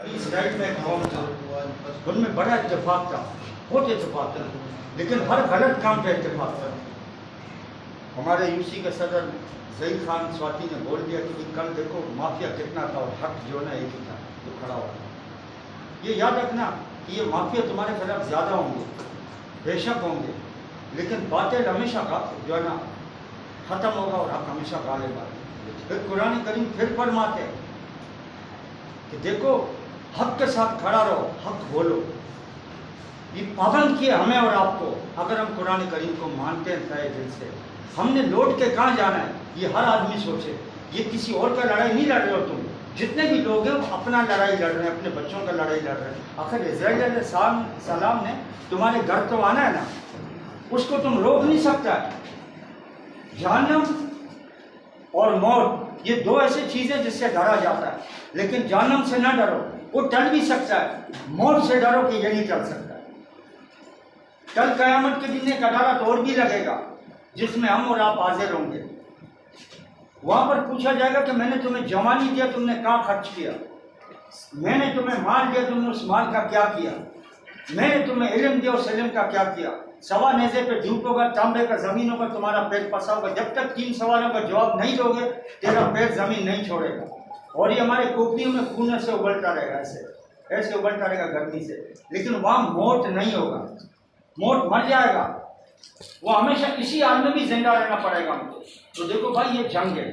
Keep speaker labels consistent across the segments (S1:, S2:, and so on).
S1: اسرائیل میں ایک قوم تھا، ان میں بڑا اتفاق تھا، بہت اتفاق تھا، لیکن ہر غلط کام پہ اتفاق تھا۔ ہمارے یو سی کے صدر ظہیر خان سواتی نے بول دیا کہ کل دیکھو مافیا کتنا تھا اور حق جو نا ایک ہی تھا جو کھڑا ہوا تھا۔ یہ یاد رکھنا کہ یہ مافیا تمہارے خلاف زیادہ ہوں گے، بے شک ہوں گے، لیکن باطل ہمیشہ کا جو ہے نا ختم ہوگا اور حق ہمیشہ غالب آئے۔ پھر قرآن کریم پھر فرماتے ہیں کہ دیکھو حق کے ساتھ کھڑا رہو، حق بولو۔ یہ پابند کیا ہمیں اور آپ کو، اگر ہم قرآن کریم کو مانتے ہیں تہے دل سے۔ ہم نے لوٹ کے کہاں جانا ہے یہ ہر آدمی سوچے۔ یہ کسی اور کا لڑائی نہیں لڑ رہے ہو تم، جتنے بھی لوگ ہیں وہ اپنا لڑائی لڑ رہے ہیں، اپنے بچوں کا لڑائی لڑ رہے ہیں۔ آخر اسرائیل علیہ السلام نے تمہارے گھر تو آنا ہے نا، اس کو تم روک نہیں سکتا ہے۔ جہنم اور موت یہ دو ایسی چیزیں جس سے ڈرا جاتا ہے، لیکن جہنم سے نہ ڈرو، وہ ٹل بھی سکتا ہے۔ موت سے ڈرو کہ یہ نہیں ٹل سکتا۔ کل قیامت کے دن ایک عدالت اور بھی لگے گا جس میں ہم اور آپ حاضر ہوں گے۔ وہاں پر پوچھا جائے گا کہ میں نے تمہیں جوانی دیا، تم نے کہاں خرچ کیا؟ میں نے تمہیں مال دیا، تم نے اس مال کا کیا کیا؟ میں نے تمہیں علم دیا، اس علم کا کیا کیا؟ سوا نیزے پہ جھوٹ ہوگا، تانبے کا زمینوں پر تمہارا پیر پسا ہوگا۔ جب تک 3 سوالوں کا جواب نہیں دو گے تیرا پیر زمین نہیں چھوڑے گا، اور یہ ہمارے کوپڑیوں میں خون سے ابلتا رہے گا، ایسے ابلتا رہے گا گرمی سے۔ لیکن وہاں موت نہیں ہوگا، موت مر جائے گا، وہ ہمیشہ اسی حال میں بھی زندہ رہنا پڑے گا ہم کو۔ تو دیکھو بھائی یہ جنگ ہے،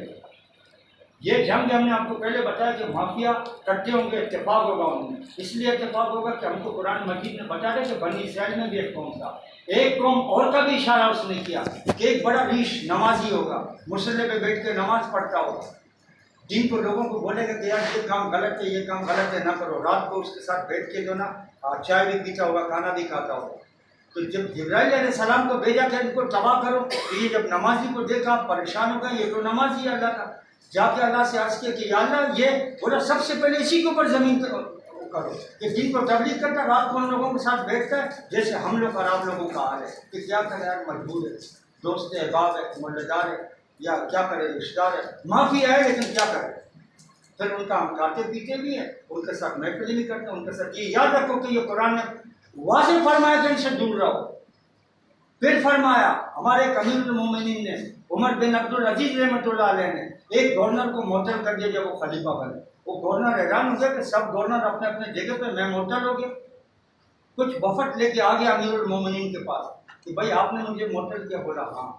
S1: یہ جنگ ہم نے آپ کو پہلے بتایا کہ مافیا کٹھے ہوں گے، اتفاق ہوگا ان میں۔ اس لیے اتفاق ہوگا کہ ہم کو قرآن مجید نے بتا دیا کہ بنی اسرائیل میں بھی ایک قوم تھا، ایک قوم اور کا بھی اشارہ اس نے کیا کہ ایک بڑا ریش نمازی ہوگا، مصلی پہ بیٹھ کے نماز پڑھتا ہوگا، جن کو لوگوں کو بولے گا کہ یار یہ کام غلط ہے، یہ کام غلط ہے، نہ کرو۔ رات کو اس کے ساتھ بیٹھ کے جو نا چائے بھی پیتا ہوگا، کھانا بھی کھاتا ہوگا۔ تو جب جبرائیل علیہ السلام کو بھیجا کہ ان کو تباہ کرو، تو یہ جب نمازی کو دیکھا پریشان ہو گئے، یہ تو نمازی ہے اللہ کا۔ جا کے اللہ سے عرض کیا کہ یا اللہ یہ بولا سب سے پہلے اسی کے اوپر زمین کرو کہ جن کو تبلیغ کرتا ہے رات کو ان لوگوں کے ساتھ بیٹھتا ہے جیسے ہم لوگ اور آپ لوگوں کا حال ہے کہ کیا کرے یار، مجبور ہے، دوست ہے، باپ ہے، ملدار ہے، یا کیا کرے، رشتہ دار ہے، معافی ہے لیکن کیا کرے۔ پھر ان کا ہم کھاتے پیتے بھی ہیں، ان کے ساتھ محفل بھی کرتے ہیں، ان کے ساتھ یہ یاد رکھو کہ یہ قرآن نے واضح فرمایا کہ ان سے دور رہو۔ پھر فرمایا ہمارے امیر المومنین نے، عمر بن عبدالعزیز رحمۃ اللہ علیہ نے، ایک گورنر کو معطل کر دیا جب وہ خلیفہ بنے۔ وہ گورنر حیران ہو گیا کہ سب گورنر اپنے اپنے جگہ پہ، میں معطل ہو گیا۔ کچھ وفد لے کے آ گیا امیر المومنین کے پاس کہ بھائی آپ نے مجھے معطل کیا؟ بولا ہاں۔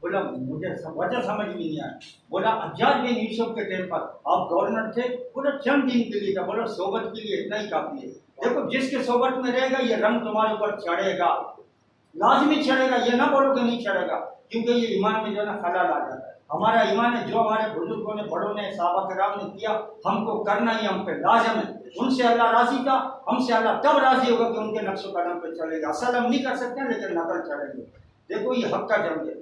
S1: بولا مجھے وجہ سمجھ میں نہیں آئی۔ بولا حجاج بن یوسف کے ٹائم پر آپ گورنر تھے؟ بولا چند دن کے لیے تھا۔ بولا صحبت کے لیے اتنا ہی کافی ہے۔ دیکھو جس کے صحبت میں رہے گا یہ رنگ تمہارے اوپر چڑھے گا، لازمی چڑھے گا، یہ نہ بولو کہ نہیں چڑھے گا، کیونکہ یہ ایمان میں جو ہے نا خلل آ جاتا ہے۔ ہمارا ایمان ہے جو ہمارے بزرگوں نے، بڑوں نے، صحابہ کرام نے کیا ہم کو کرنا ہی ہم پہ لازم ہے۔ ان سے اللہ راضی تھا، ہم سے اللہ تب راضی ہوگا کہ ان کے نقش و قدم پہ چلے گا۔ اصل ہم نہیں کر سکتے لیکن نقل چڑھیں گے۔ دیکھو یہ حق کا جنگ ہے۔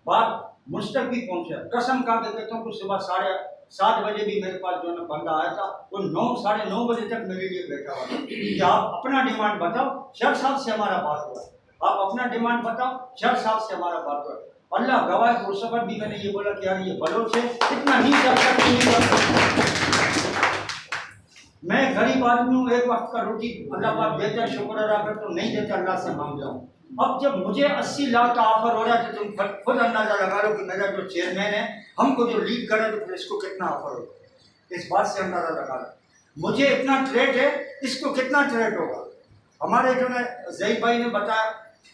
S1: بات مجھ تک بھی پہنچا، قسم کھا کے کہتا ہوں کہ صبح 7:30 بجے بھی میرے پاس جو ہے نا بندہ آیا تھا، وہ 9 ساڑھے 9 بجے تک میرے لیے بیٹھا ہوا تھا کہ آپ اپنا ڈیمانڈ بتاؤ، شیخ صاحب سے ہمارا بات ہوا، آپ اپنا ڈیمانڈ بتاؤ، شیخ صاحب سے ہمارا بات ہوا۔ اللہ گواہ ہے، اس وقت بھی میں نے یہ بولا کہ یار یہ بلوچ ہے، اتنا نہیں کر سکتا۔ میں غریب آدمی ہوں، ایک وقت کا روٹی اللہ پاک دیتا ہے، شکر ادا کر، تو نہیں دیتا اللہ سے مانگ جاؤں۔ اب جب مجھے 80 لاکھ کا آفر ہو رہا ہے تو تم خود اندازہ لگا لو کہ میرا جو چیئرمین ہے ہم کو جو لیڈ کرے تو پھر اس کو کتنا آفر ہوگا، اس بات سے اندازہ لگا لو۔ مجھے اتنا ٹریٹ ہے، اس کو کتنا ٹریٹ ہوگا۔ ہمارے جو ہے ضعیف بھائی نے بتایا،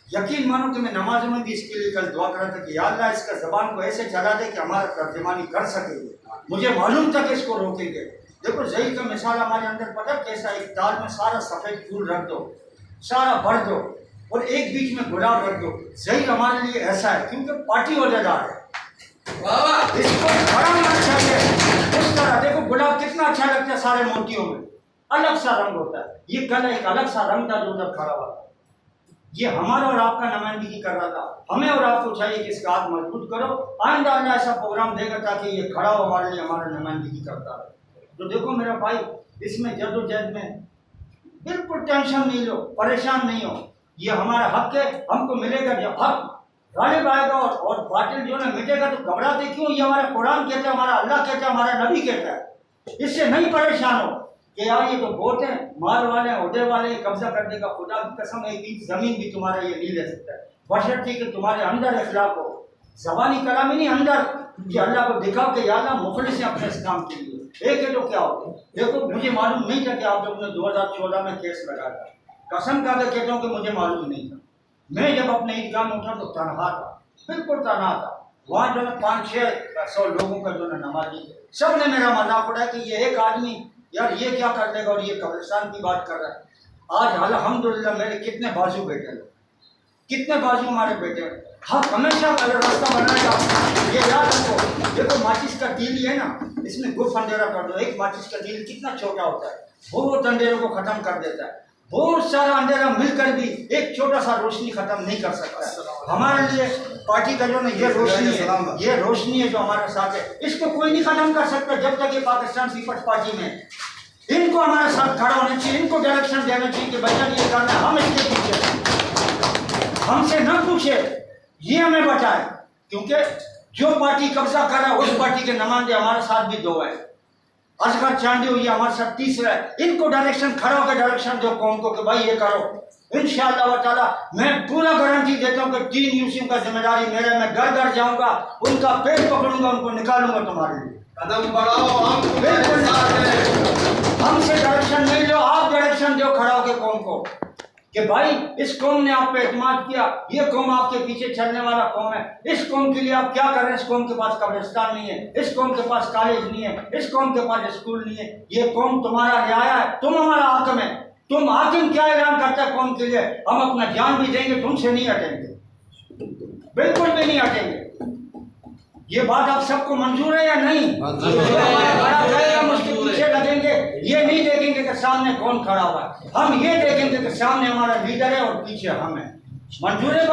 S1: یقین مانو کہ میں نمازوں میں بھی اس کے لیے کل دعا کر رہا تھا کہ یا اللہ اس کا زبان کو ایسے چلا دے کہ ہمارا ترجمانی کر سکے گے۔ مجھے معلوم تھا کہ اس کو روکیں گے۔ دیکھو ضعیف کا مثال ہمارے اندر پتہ کیسا، ایک تال میں سارا سفید پھول رکھ دو، سارا بھر دو، اور ایک بیچ میں گلاب رکھ دو۔ ضعیف ہمارے لیے ایسا ہے کیونکہ پارٹی عہدے دار ہے، اس کو بڑھانا چاہیے۔ اس طرح دیکھو گلاب کتنا اچھا لگتا ہے سارے موتیوں میں، الگ سا رنگ ہوتا ہے، یہ گلا ایک الگ سا رنگ تھا جو ادھر کھڑا ہوا تھا۔ یہ ہمارا اور آپ کا نمائندگی کر رہا تھا۔ ہمیں اور آپ کو چاہیے کہ اس کا ہاتھ مضبوط کرو، آئندہ اللہ ایسا پروگرام دے گا تاکہ یہ کھڑا ہو ہمارے لیے، ہمارا نمائندگی کرتا ہے۔ تو دیکھو میرا بھائی، اس میں جد و جہد میں بالکل ٹینشن نہیں لو، پریشان نہیں ہو، یہ ہمارا حق ہے، ہم کو ملے گا۔ جب حق غالب آئے گا اور باطل جو ہے مٹے گا تو گھبراتے کیوں؟ یہ ہمارا قرآن کہتا ہے، ہمارا اللہ کہتا ہے، ہمارا نبی کہتا ہے، اس سے نہیں پریشان ہو۔ کہ یار یہ تو ووٹ ہیں، مال والے ہیں، عہدے والے ہیں، قبضہ کرنے کا خدا کی قسم ایک انچ زمین بھی تمہارا یہ نہیں لے سکتا ہے، بشرطیکہ کہ تمہارے اندر اخلاق ہو، زبانی کلامی نہیں، اندر کہ اللہ کو دکھاؤ کہ یا اللہ مخلص ہیں اپنے اس کام کے لیے۔ ایک ہے تو کیا ہو، دیکھو مجھے معلوم نہیں تھا کہ آپ لوگوں نے 2014 میں کیس لگایا تھا، قسم کھا کے کہتا ہوں کہ مجھے معلوم نہیں تھا۔ میں جب اپنے عیدگاہ میں اٹھا تو تنہا تھا، بالکل تنہا تھا، وہاں جو ہے 500-600 لوگوں کا جو ہے نمازی تھے، سب نے میرا مذاق اڑایا کہ یہ ایک آدمی یار یہ کیا کر لے گا اور یہ قبرستان کی بات کر رہا ہے۔ آج الحمدللہ میرے کتنے بازو بیٹے ہیں، کتنے بازو ہمارے بیٹے ہیں۔ حق ہمیشہ راستہ بنائے گا، یہ یاد رکھو۔ دیکھو ماچس کا تیل ہے نا، اس میں گف اندھیرا کر دو، ایک ماچس کا تیل کتنا چھوٹا ہوتا ہے، بہت اندھیروں کو ختم کر دیتا ہے، بہت سارا اندھیرا مل کر بھی ایک چھوٹا سا روشنی ختم نہیں کر سکتا۔ ہمارے لیے پارٹی کا جو نا یہ روشنی ہے، یہ روشنی ہے جو ہمارے ساتھ ہے، اس کو کوئی نہیں ختم کر سکتا جب تک یہ پاکستان پیپلز پارٹی میں۔ ان کو ہمارے ساتھ کھڑا ہونا چاہیے، ان کو ڈائریکشن دینا چاہیے کہ بھیا یہ کرنا ہے، ہم اس کے پیچھے ہیں، ہم سے نہ پوچھے، یہ ہمیں بتائے، کیونکہ جو پارٹی قبضہ کر رہا ہے اس پارٹی کے نمائندے ہمارے ساتھ بھی 2 ہیں، اصغر چاندی ہوئی ہمارے ساتھ 3 ہے۔ ان کو ڈائریکشن کھڑا ہو کے ڈائریکشن دو قوم کو کہ بھائی یہ کرو، انشاءاللہ تعالی میں پورا گارنٹی دیتا ہوں کہ 3 یوسیوں کا ذمہ داری میرا، میں گھر گھر جاؤں گا، ان کا پیٹ پکڑوں گا، ان کو نکالوں گا تمہارے لیے۔
S2: قدم بڑھاؤ، ہم
S1: بالکل ہم سے ڈائریکشن نہیں لو، آپ ڈائریکشن دو کھڑا ہو کے قوم کو کہ بھائی اس قوم نے آپ پہ اعتماد کیا، یہ قوم آپ کے پیچھے چلنے والا قوم ہے، اس قوم کے لیے آپ کیا کر رہے ہیں؟ اس قوم کے پاس قبرستان نہیں ہے، اس قوم کے پاس کالج نہیں ہے، اس قوم کے پاس اسکول نہیں ہے، یہ قوم تمہارا رعایا ہے، تم ہمارا حاکم ہے، تم حاکم کیا اعلان کرتا ہے قوم کے لیے؟ ہم اپنا جان بھی دیں گے، تم سے نہیں ہٹیں گے، بالکل بھی نہیں ہٹیں گے۔ یہ بات آپ سب کو منظور ہے یا نہیں؟ بڑا کہے ہم اس کے پیچھے لگیں گے، یہ نہیں دیکھیں گے کہ سامنے کون کھڑا ہوا ہے، ہم یہ دیکھیں گے کہ سامنے ہمارا لیڈر ہے اور پیچھے ہم ہیں۔ منظور ہے؟